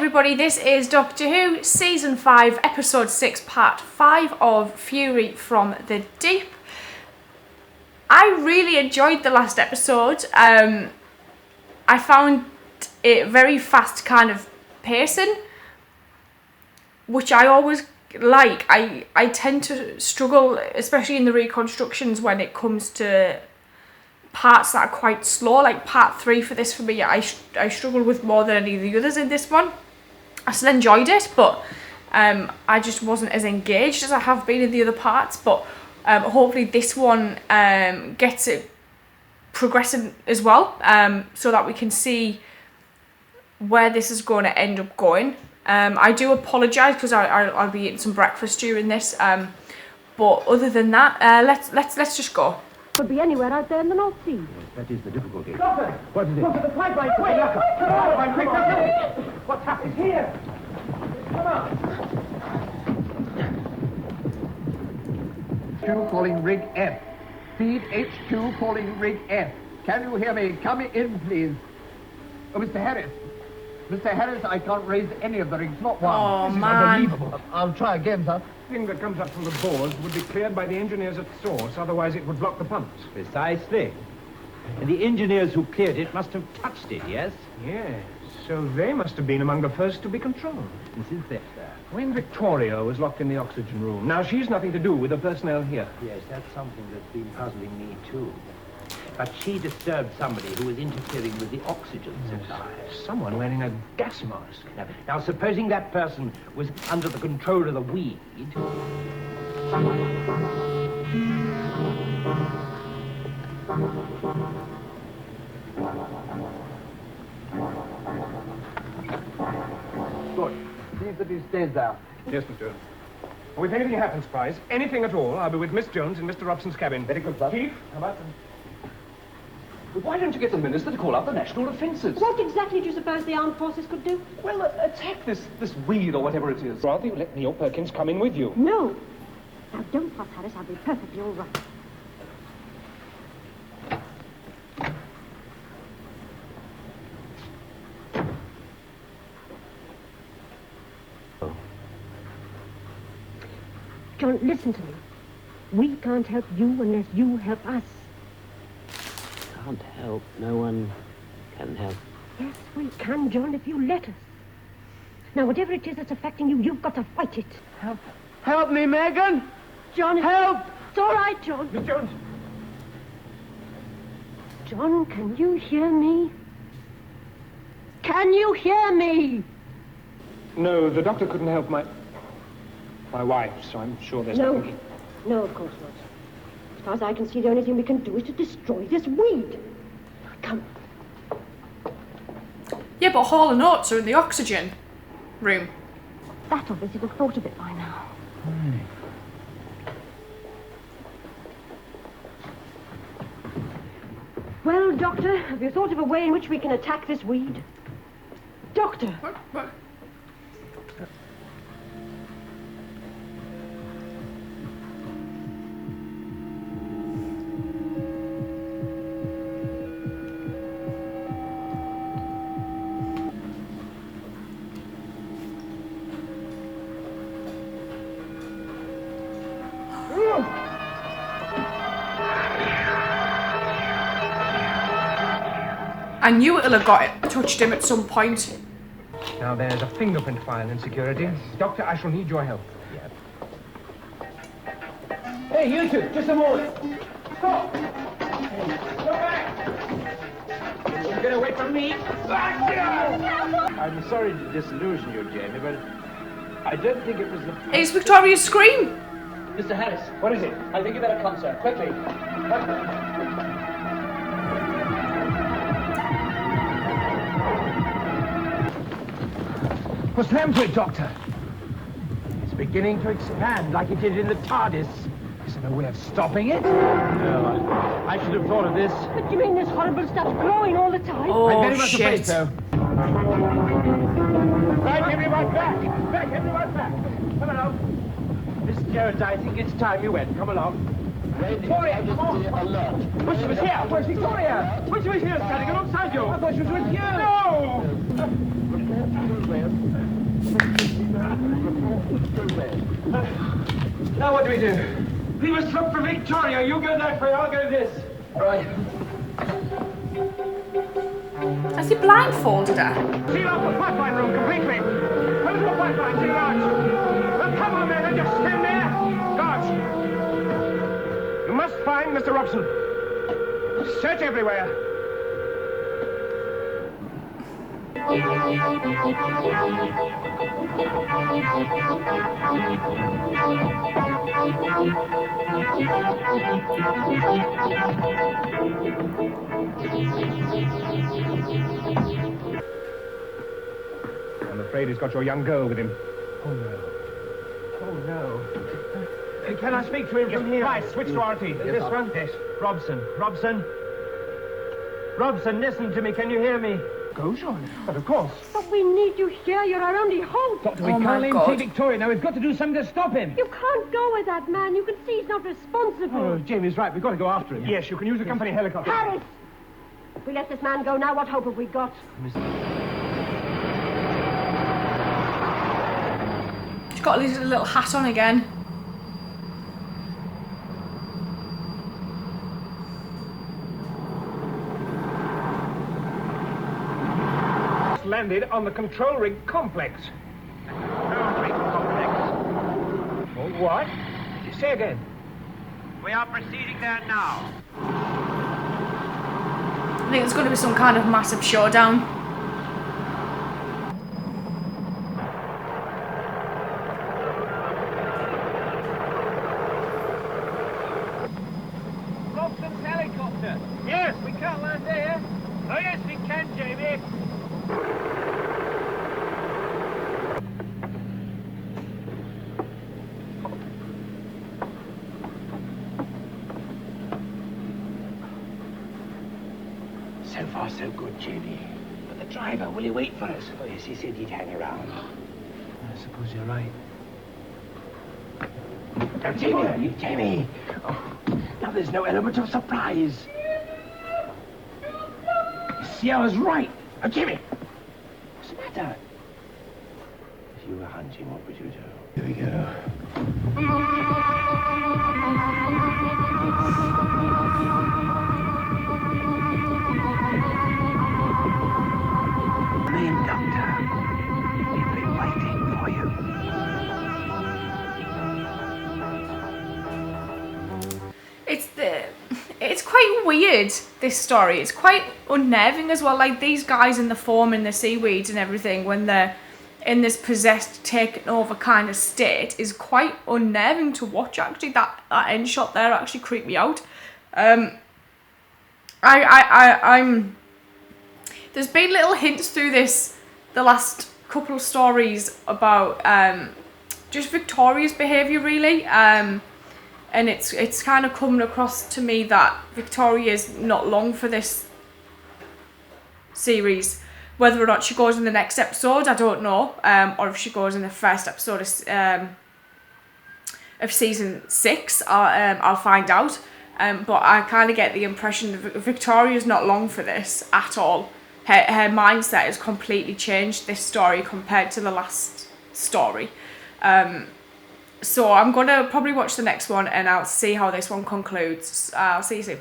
everybody, this is Doctor Who, Season 5, Episode 6, Part 5 of Fury from the Deep. I really enjoyed the last episode. I found it very fast kind of pacing, which I always like. I tend to struggle, especially in the reconstructions, when it comes to parts that are quite slow, like part 3 for this for me. I struggled with more than any of the others in this one. I still enjoyed it, but I just wasn't as engaged as I have been in the other parts. But hopefully this one gets it progressing as well, so that we can see where this is going to end up going. I do apologise because I'll be eating some breakfast during this, but other than that, let's just go. Could be anywhere out there in the North Sea. Yes, that is the difficulty. Doctor! What is it? Doctor, the pipeline! Wait! Quick! What's happened? Here! Come on! 2 calling rig F. Feed H2 calling rig F. Can you hear me? Come in, please. Oh, Mr. Harris. Mr. Harris, I can't raise any of the rigs, not one. Oh, this is man. unbelievable. I'll try again, sir. Thing that comes up from the boards would be cleared by the engineers at source, otherwise it would block the pumps. Precisely. And the engineers who cleared it must have touched it, yes? Yes, so they must have been among the first to be controlled. This is that, sir. When Victoria was locked in the oxygen room, now she's nothing to do with the personnel here. Yes, that's something that's been puzzling me, too. But she disturbed somebody who was interfering with the oxygen supply. Someone wearing a gas mask. Now, supposing that person was under the control of the weed... Good. See that he stays there. Yes, Mr. Jones. Well, if anything happens, Price, anything at all, I'll be with Miss Jones in Mr. Robson's cabin. Very good, sir. Chief, how about them? Why don't you get the Minister to call out the national defences? What exactly do you suppose the armed forces could do? Well, attack this weed or whatever it is. Rather you let Neil Perkins come in with you. No. Now, don't fuss, Harris. I'll be perfectly all right. John, listen to me. We can't help you unless you help us. Can't help. No one can help. Yes, we can, John, if you let us. Now, whatever it is that's affecting you, you've got to fight it. Help me, Megan! John, Help! It's all right, John. Miss Jones! John, can you hear me? Can you hear me? No, the doctor couldn't help my wife, so I'm sure there's nothing. No, of course not. As far as I can see, the only thing we can do is to destroy this weed. Come. Yeah, but Hall and Oates are in the oxygen room. That obviously would have thought of it by now. Well, Doctor, have you thought of a way in which we can attack this weed? Doctor! What? I knew it'll have touched him at some point. Now there's a fingerprint file in security. Doctor, I shall need your help. Hey, you two, just a moment. Stop! Go back! Get away from me. I'm sorry to disillusion you, Jamie, but I don't think it was the... It's Victoria's scream! Mr. Harris, What is it? I think you better come, sir. Quickly. What's the name to it, Doctor? It's beginning to expand like it did in the TARDIS. Is there no way of stopping it? No, I should have thought of this. But you mean this horrible stuff's growing all the time? Oh, I'm very much afraid shit. so. Right, everyone back! Back, everyone back! Come along. Miss Jones, I think it's time you went. Come along. Victoria, come on! But she was here! Where's Victoria? But she was here, standing alongside you! I thought she was with you! No! Now what do we do? We must look for Victoria. You go that way, I'll go this. Right. Has he blindfolded her? Seal off the pipeline room completely. Close the pipeline, two guards. Well, come on, men, and just stand there. Guards. You must find Mr. Robson. Search everywhere. I'm afraid he's got your young girl with him. Oh, no. Oh, no. Can I speak to him from here? Right, switch to RT. This one? Yes. Robson. Robson. Robson, listen to me. Can you hear me? Go, Sean. But of course. But we need you here. You're our only hope. Doctor, we can't let him see Victoria. Now, we've got to do something to stop him. You can't go with that man. You can see he's not responsible. Oh, Jamie's right. We've got to go after him. Yes, you can use a company helicopter. Harris! If we let this man go now, what hope have we got? She's got his little hat on again. Landed on the control rig complex. Control rig complex? Oh, what? Say again. We are proceeding there now. I think it's going to be some kind of massive showdown. Robson's helicopter. Yes, we can't land there. Oh, yes, we can, Jamie. So far, so good, Jamie. But the driver, will he wait for us? Oh, yes, he said he'd hang around. I suppose you're right. Now, Jamie! Jamie! Oh, now there's no element of surprise. See, I was right. Oh, Jamie! What's the matter? If you were hunting, what would you do? Here we go. Main doctor, we've been waiting for you. It's quite weird, this story. It's quite unnerving as well. Like, these guys in the foam and the seaweeds and everything, when they're in this possessed, taken over kind of state, is quite unnerving to watch, actually. That end shot there actually creeped me out. I'm there's been little hints through the last couple of stories about just Victoria's behaviour, really. And it's kind of coming across to me that Victoria's not long for this series. Whether or not she goes in the next episode, I don't know. Or if she goes in the first episode of season 6, I'll find out. But I kind of get the impression that Victoria's not long for this at all. Her mindset has completely changed this story compared to the last story. So I'm going to probably watch the next one and I'll see how this one concludes. I'll see you soon.